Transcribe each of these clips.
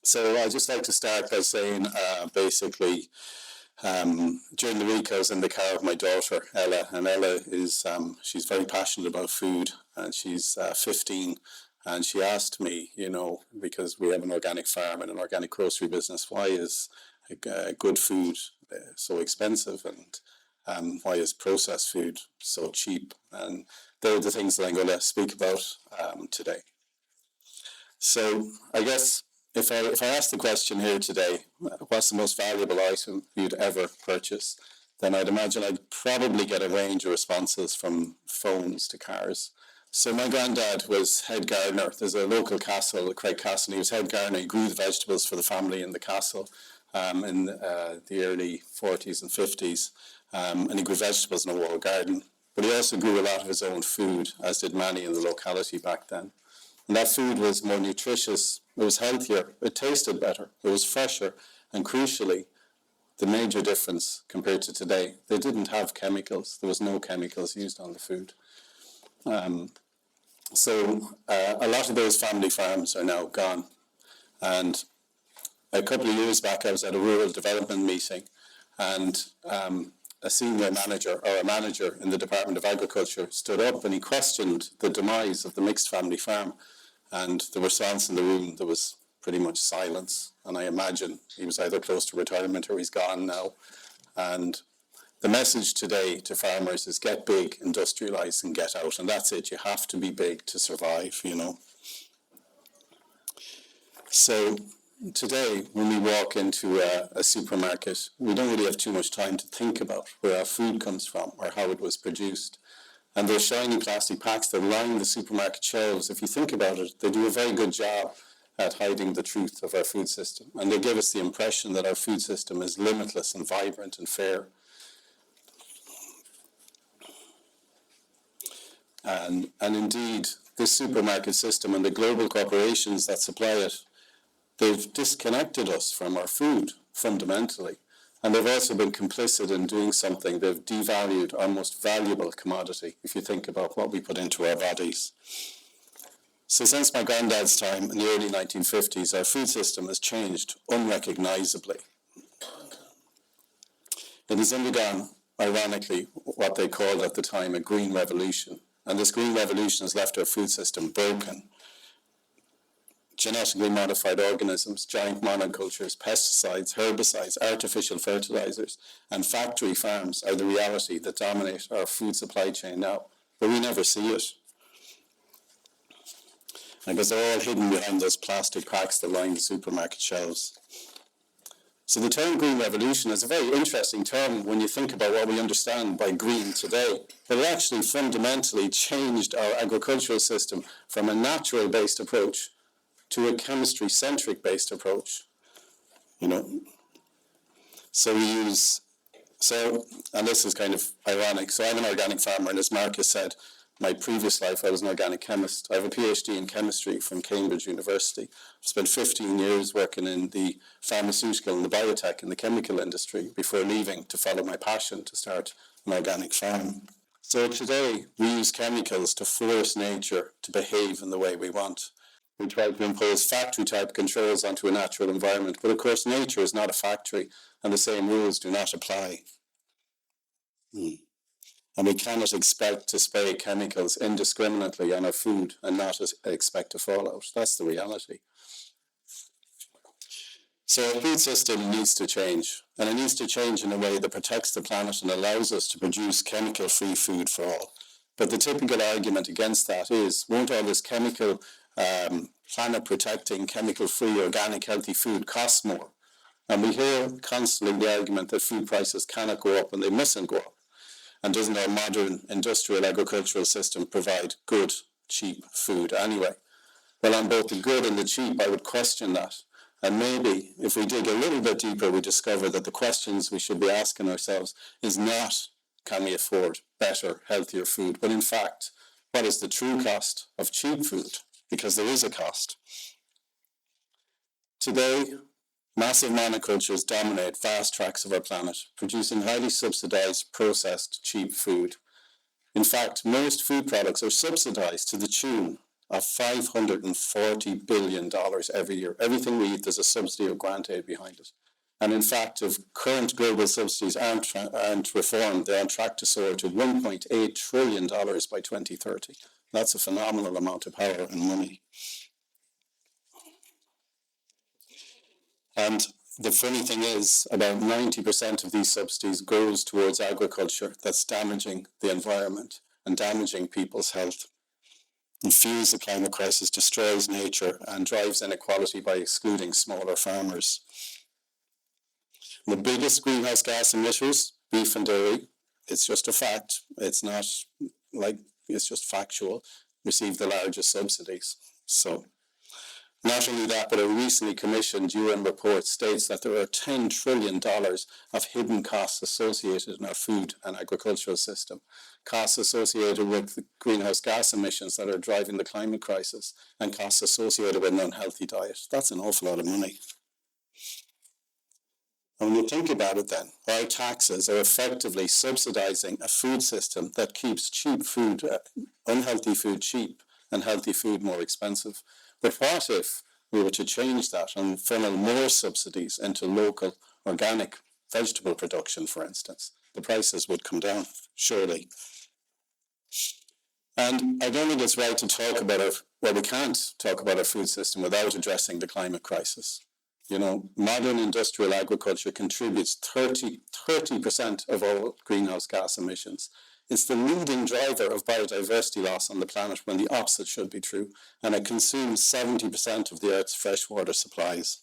So I'd just like to start by saying, basically, during the week I was in the car with my daughter, Ella, and Ella is, she's very passionate about food, and she's 15, and she asked me, because we have an organic farm and an organic grocery business, why is good food so expensive, and why is processed food so cheap? And they're the things that I'm going to speak about today. So I guess if I ask the question here today, what's the most valuable item you'd ever purchase, then I'd imagine I'd probably get a range of responses from phones to cars. So my granddad was head gardener. There's a local castle, Craig Castle. He was head gardener. He grew the vegetables for the family in the castle in the early 40s and 50s. And he grew vegetables in a walled garden. But he also grew a lot of his own food, as did many in the locality back then. And that food was more nutritious, it was healthier, it tasted better, it was fresher, and crucially, the major difference compared to today, they didn't have chemicals. There was no chemicals used on the food. So a lot of those family farms are now gone. And a couple of years back, I was at a rural development meeting, and a senior manager, or a manager in the Department of Agriculture, stood up and he questioned the demise of the mixed family farm. And the response in the room, there was pretty much silence. And I imagine he was either close to retirement or he's gone now. And the message today to farmers is get big, industrialize, and get out. And that's it. You have to be big to survive, So today, when we walk into a supermarket, we don't really have too much time to think about where our food comes from or how it was produced. And those shiny plastic packs that line the supermarket shelves, if you think about it, they do a very good job at hiding the truth of our food system. And they give us the impression that our food system is limitless and vibrant and fair. And indeed, this supermarket system and the global corporations that supply it, they've disconnected us from our food fundamentally. And they've also been complicit in doing something. They've devalued our most valuable commodity, if you think about what we put into our bodies. So since my granddad's time in the early 1950s, our food system has changed unrecognizably. It has undergone, ironically, what they called at the time a green revolution. And this green revolution has left our food system broken. Genetically modified organisms, giant monocultures, pesticides, herbicides, artificial fertilizers, and factory farms are the reality that dominate our food supply chain now, but we never see it. Because they're all hidden behind those plastic packs that line the supermarket shelves. So the term green revolution is a very interesting term when you think about what we understand by green today. But it actually fundamentally changed our agricultural system from a natural-based approach to a chemistry-centric based approach, So we use, and this is kind of ironic. So I'm an organic farmer, and as Marcus said, my previous life I was an organic chemist. I have a PhD in chemistry from Cambridge University. I've spent 15 years working in the pharmaceutical and the biotech and the chemical industry before leaving to follow my passion to start an organic farm. So today we use chemicals to force nature to behave in the way we want. We try to impose factory-type controls onto a natural environment, but of course nature is not a factory, and the same rules do not apply. And we cannot expect to spray chemicals indiscriminately on our food and not expect a fallout. That's the reality. So our food system needs to change, and it needs to change in a way that protects the planet and allows us to produce chemical-free food for all. But the typical argument against that is, won't all this chemical planet-protecting, chemical-free, organic, healthy food cost more? And we hear constantly the argument that food prices cannot go up and they mustn't go up. And doesn't our modern industrial agricultural system provide good, cheap food anyway? Well, on both the good and the cheap, I would question that. And maybe if we dig a little bit deeper, we discover that the questions we should be asking ourselves is not, can we afford better, healthier food? But in fact, what is the true cost of cheap food? Because there is a cost. Today, massive monocultures dominate vast tracts of our planet, producing highly subsidized, processed, cheap food. In fact, most food products are subsidized to the tune of $540 billion every year. Everything we eat, there's a subsidy or grant aid behind it. And in fact, if current global subsidies aren't reformed, they're on track to soar to $1.8 trillion by 2030. That's a phenomenal amount of power and money. And the funny thing is, about 90% of these subsidies goes towards agriculture that's damaging the environment and damaging people's health. And fuels the climate crisis, destroys nature, and drives inequality by excluding smaller farmers. The biggest greenhouse gas emitters, beef and dairy, it's just a fact. It's not like, it's just factual, receive the largest subsidies. So, not only that, but a recently commissioned UN report states that there are $10 trillion of hidden costs associated in our food and agricultural system. Costs associated with the greenhouse gas emissions that are driving the climate crisis, and costs associated with an unhealthy diet. That's an awful lot of money. And when you think about it then, our taxes are effectively subsidizing a food system that keeps cheap food, unhealthy food cheap, and healthy food more expensive. But what if we were to change that and funnel more subsidies into local organic vegetable production, for instance? The prices would come down, surely. And I don't think it's right to talk about we can't talk about our food system without addressing the climate crisis. You know, modern industrial agriculture contributes 30% of all greenhouse gas emissions. It's the leading driver of biodiversity loss on the planet when the opposite should be true, and it consumes 70% of the Earth's freshwater supplies.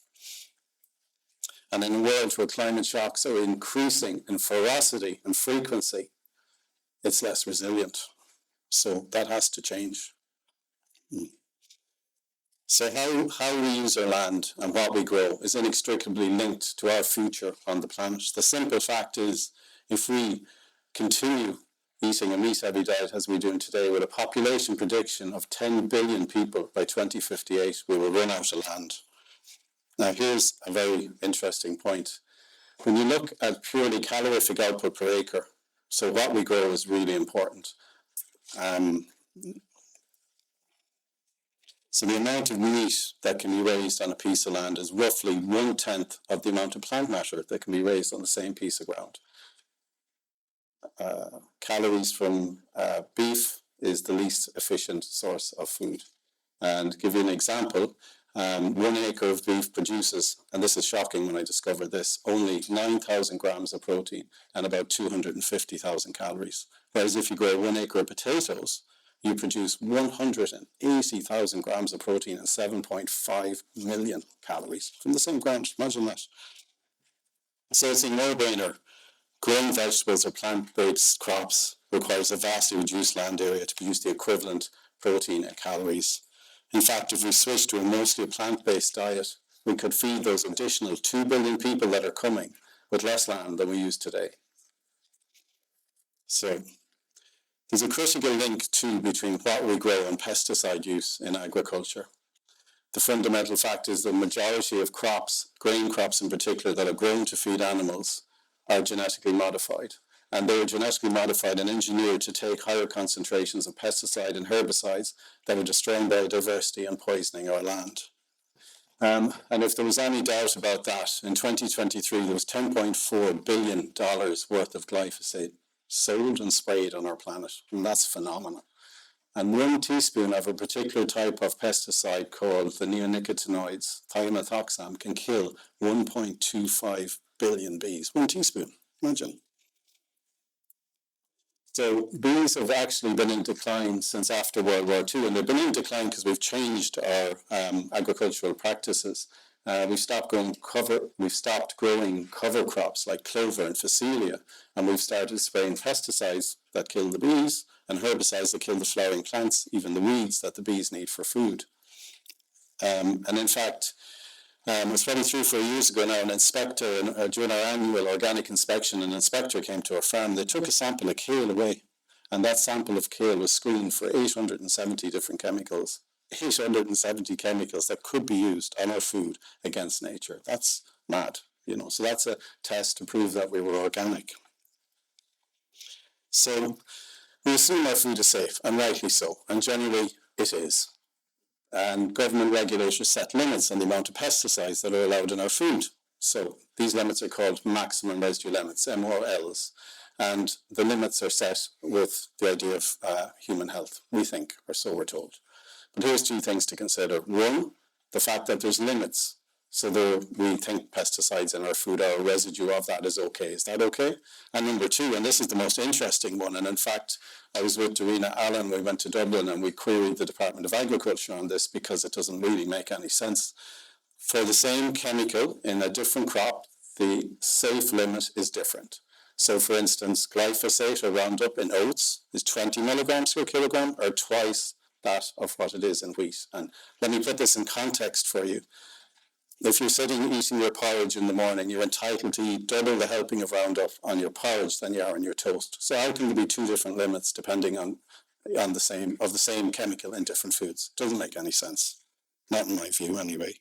And in a world where climate shocks are increasing in ferocity and frequency, it's less resilient. So that has to change. So how we use our land and what we grow is inextricably linked to our future on the planet. The simple fact is, if we continue eating a meat-heavy diet as we're doing today, with a population prediction of 10 billion people by 2058, we will run out of land. Now, here's a very interesting point. When you look at purely calorific output per acre, so what we grow is really important. So the amount of meat that can be raised on a piece of land is roughly 1/10 of the amount of plant matter that can be raised on the same piece of ground. Calories from beef is the least efficient source of food. And to give you an example, 1 acre of beef produces, and this is shocking when I discovered this, only 9,000 grams of protein and about 250,000 calories. Whereas if you grow 1 acre of potatoes, you produce 180,000 grams of protein and 7.5 million calories from the same ground. Imagine that. So it's a no-brainer. Growing vegetables or plant-based crops requires a vastly reduced land area to produce the equivalent protein and calories. In fact, if we switch to a mostly plant-based diet, we could feed those additional 2 billion people that are coming with less land than we use today. So there's a critical link, too, between what we grow and pesticide use in agriculture. The fundamental fact is the majority of crops, grain crops in particular, that are grown to feed animals are genetically modified. And they are genetically modified and engineered to take higher concentrations of pesticide and herbicides that are destroying biodiversity and poisoning our land. And if there was any doubt about that, in 2023, there was $10.4 billion worth of glyphosate sold and sprayed on our planet, and that's phenomenal. And 1 teaspoon of a particular type of pesticide called the neonicotinoids, thiamethoxam, can kill 1.25 billion bees. 1 teaspoon, imagine. So bees have actually been in decline since after World War II, and they've been in decline because we've changed our agricultural practices. We've stopped growing cover crops like clover and phacelia, and we've started spraying pesticides that kill the bees and herbicides that kill the flowering plants, even the weeds that the bees need for food. And in fact, it was probably 3 or 4 years ago now, an inspector, during our annual organic inspection, an inspector came to our farm. They took a sample of kale away, and that sample of kale was screened for 870 different chemicals. 870 chemicals that could be used on our food against nature. That's mad, you know. So that's a test to prove that we were organic. So we assume our food is safe, and rightly so, and generally it is. And government regulators set limits on the amount of pesticides that are allowed in our food. So these limits are called maximum residue limits, MRLs. And the limits are set with the idea of human health, we think, or so we're told. But here's two things to consider. One, the fact that there's limits. So we think pesticides in our food or a residue of that is okay. Is that okay? And number two, and this is the most interesting one, and in fact, I was with Dorina Allen, we went to Dublin and we queried the Department of Agriculture on this because it doesn't really make any sense. For the same chemical in a different crop, the safe limit is different. So for instance, glyphosate or Roundup in oats is 20 milligrams per kilogram, or twice that of what it is in wheat. And let me put this in context for you. If you're sitting eating your porridge in the morning, you're entitled to eat double the helping of Roundup on your porridge than you are on your toast. So how can there be two different limits depending on the same chemical in different foods? Doesn't make any sense. Not in my view, anyway.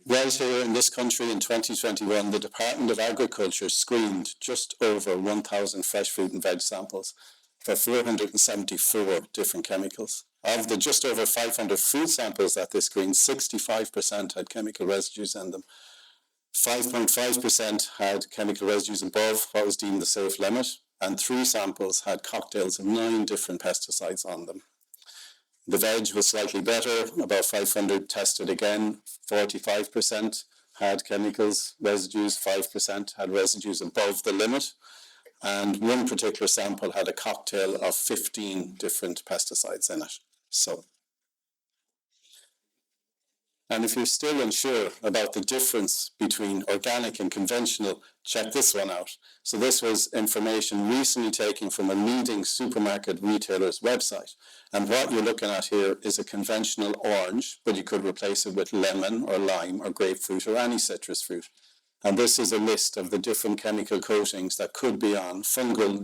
Right here in this country in 2021, the Department of Agriculture screened just over 1,000 fresh fruit and veg samples for 474 different chemicals. Of the just over 500 food samples that they screened, 65% had chemical residues in them. 5.5% had chemical residues above what was deemed the safe limit, and 3 samples had cocktails of 9 different pesticides on them. The veg was slightly better, about 500 tested again, 45% had chemicals residues, 5% had residues above the limit, and one particular sample had a cocktail of 15 different pesticides in it. And if you're still unsure about the difference between organic and conventional, check this one out. So this was information recently taken from a leading supermarket retailer's website. And what you're looking at here is a conventional orange, but you could replace it with lemon or lime or grapefruit or any citrus fruit. And this is a list of the different chemical coatings that could be on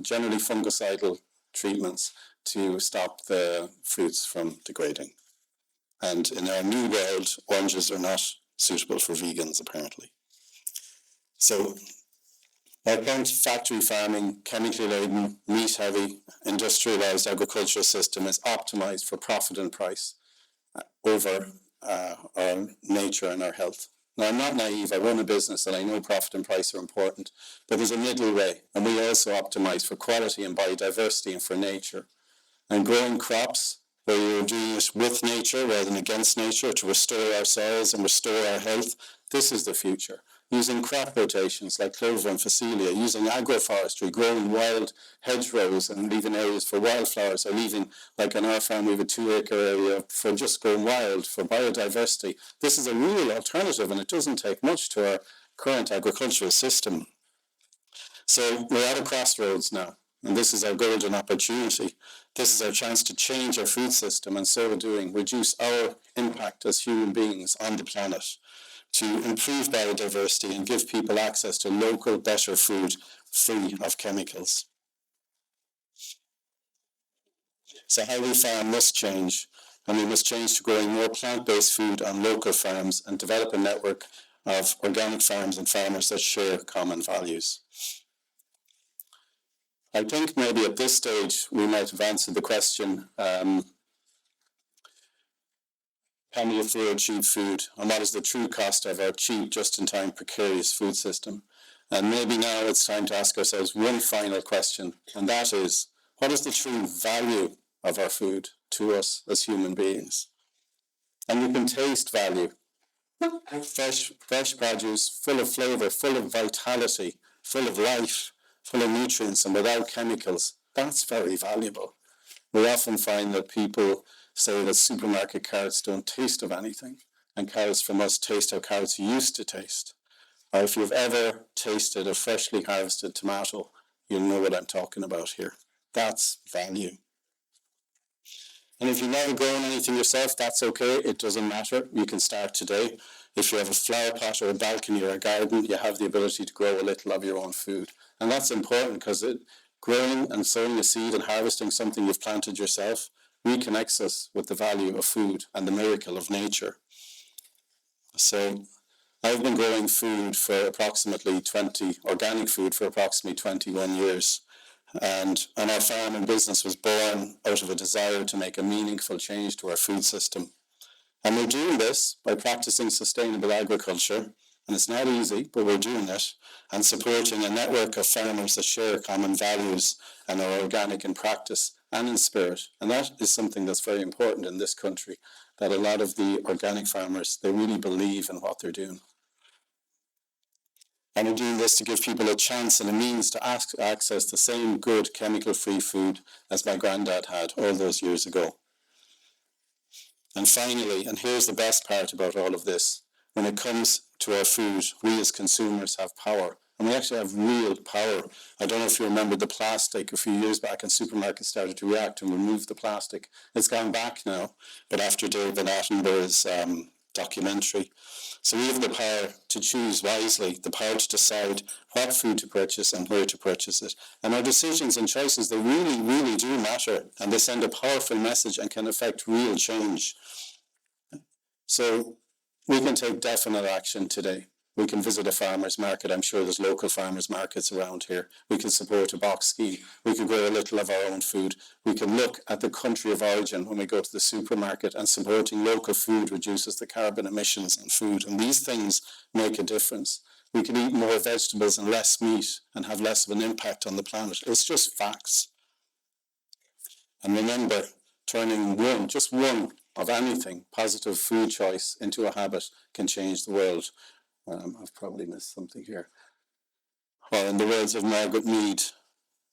generally fungicidal treatments to stop the fruits from degrading. And in our new world, oranges are not suitable for vegans, apparently. So our current factory farming, chemically laden, meat-heavy, industrialized agricultural system is optimized for profit and price over our nature and our health. Now, I'm not naive. I run a business and I know profit and price are important, but there's a middle way, and we also optimize for quality and biodiversity and for nature. And growing crops where you're doing it with nature rather than against nature to restore our soils and restore our health, this is the future. Using crop rotations like clover and phacelia, using agroforestry, growing wild hedgerows and leaving areas for wildflowers, or leaving, like on our farm, we have a 2-acre area for just going wild, for biodiversity. This is a real alternative, and it doesn't take much to our current agricultural system. So we're at a crossroads now, and this is our golden opportunity. This is our chance to change our food system, and so doing, reduce our impact as human beings on the planet, to improve biodiversity and give people access to local, better food free of chemicals. So how we farm must change, and we must change to growing more plant-based food on local farms and develop a network of organic farms and farmers that share common values. I think maybe at this stage we might have answered the question, can we afford cheap food, and what is the true cost of our cheap, just-in-time, precarious food system? And maybe now it's time to ask ourselves one final question, and that is, what is the true value of our food to us as human beings? And you can taste value. Fresh produce, full of flavour, full of vitality, full of life, full of nutrients and without chemicals. That's very valuable. We often find that people say that supermarket carrots don't taste of anything, and carrots from us taste how carrots used to taste. Or if you've ever tasted a freshly harvested tomato, you'll know what I'm talking about here. That's value. And if you've never grown anything yourself, that's okay. It doesn't matter. You can start today. If you have a flower pot or a balcony or a garden, you have the ability to grow a little of your own food. And that's important because growing and sowing a seed and harvesting something you've planted yourself reconnects us with the value of food and the miracle of nature. So I've been growing food for approximately organic food for approximately 21 years. And our farm and business was born out of a desire to make a meaningful change to our food system. And we're doing this by practicing sustainable agriculture. And it's not easy, but we're doing it, and supporting a network of farmers that share common values and are organic in practice and in spirit. And that is something that's very important in this country, that a lot of the organic farmers, they really believe in what they're doing. And we're doing this to give people a chance and a means to access the same good chemical-free food as my granddad had all those years ago. And finally, and here's the best part about all of this, when it comes to our food, we as consumers have power. And we actually have real power. I don't know if you remember the plastic a few years back, and supermarkets started to react and remove the plastic. It's gone back now, but after David Attenborough's documentary. So we have the power to choose wisely, the power to decide what food to purchase and where to purchase it. And our decisions and choices, they really, really do matter. And they send a powerful message and can affect real change. So we can take definite action today. We can visit a farmer's market. I'm sure there's local farmers markets around here. We can support a box scheme. We can grow a little of our own food. We can look at the country of origin when we go to the supermarket, and supporting local food reduces the carbon emissions on food. And these things make a difference. We can eat more vegetables and less meat and have less of an impact on the planet. It's just facts. And remember, turning just one of anything, positive food choice, into a habit can change the world. I've probably missed something here. Or in the words of Margaret Mead,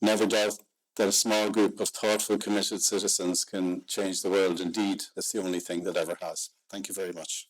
never doubt that a small group of thoughtful, committed citizens can change the world. Indeed, it's the only thing that ever has. Thank you very much.